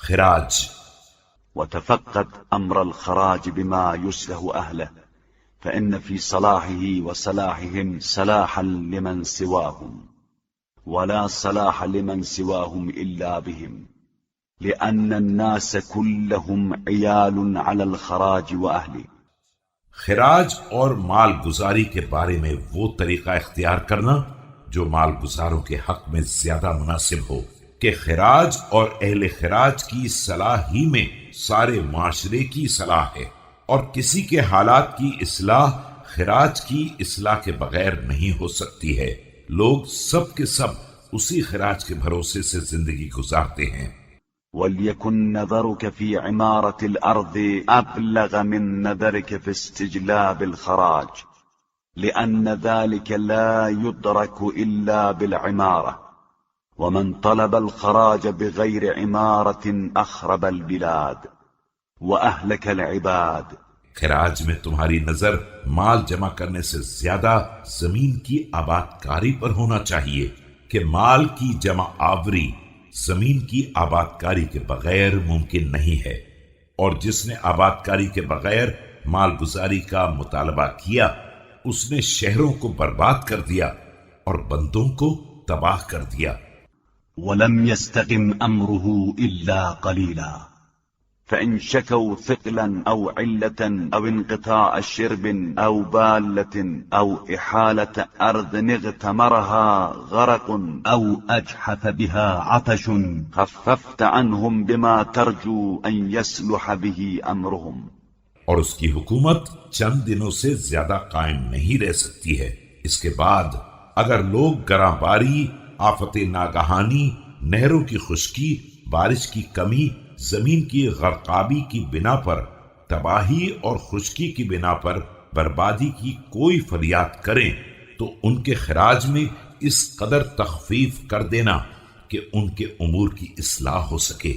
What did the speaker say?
خراج. وتفقد أمر الخراج بما يسله أهله، فإن في صلاحه وصلاحهم صلاحا لمن سواهم، ولا صلاح لمن سواهم إلا بهم، لأن الناس كلهم عيال على الخراج وأهله. خراج اور مال گزاری کے بارے میں وہ طریقہ اختیار کرنا جو مال گزاروں کے حق میں زیادہ مناسب ہو، کہ خراج اور اہل خراج کی صلاح ہی میں سارے معاشرے کی صلاح ہے، اور کسی کے حالات کی اصلاح خراج کی اصلاح کے بغیر نہیں ہو سکتی ہے. لوگ سب کے سب اسی خراج کے بھروسے سے زندگی گزارتے ہیں. وليكن نظرك في عمارة الأرض أبلغ من نظرك في استجلاب الخراج، لأن ذلك لا يدرك إلا بالعمارة، ومن طلب الخراج بغير عمارة أخرب البلاد وأهلك العباد. خراج میں تمہاری نظر مال جمع کرنے سے زیادہ زمین کی آباد کاری پر ہونا چاہیے، کہ مال کی جمع آوری زمین کی آباد کاری کے بغیر ممکن نہیں ہے، اور جس نے آباد کاری کے بغیر مال گزاری کا مطالبہ کیا اس نے شہروں کو برباد کر دیا اور بندوں کو تباہ کر دیا. ولم يستقم أمره إلا قليلا، فإن شكوا ثقلا أو علة أو انقطاع شرب أو بالة أو إحالة أرض اغتمرها غرق أو أجحف بها عطش خففت عنهم بما ترجو أن يصلح به أمرهم. اور اس کی حکومت چند دنوں سے زیادہ قائم نہیں رہ سکتی ہے. اس کے بعد اگر لوگ گراں باری، آفت ناگہانی، نہروں کی خشکی، بارش کی کمی، زمین کی غرقابی کی بنا پر، تباہی اور خشکی کی بنا پر بربادی کی کوئی فریاد کریں تو ان کے خراج میں اس قدر تخفیف کر دینا کہ ان کے امور کی اصلاح ہو سکے.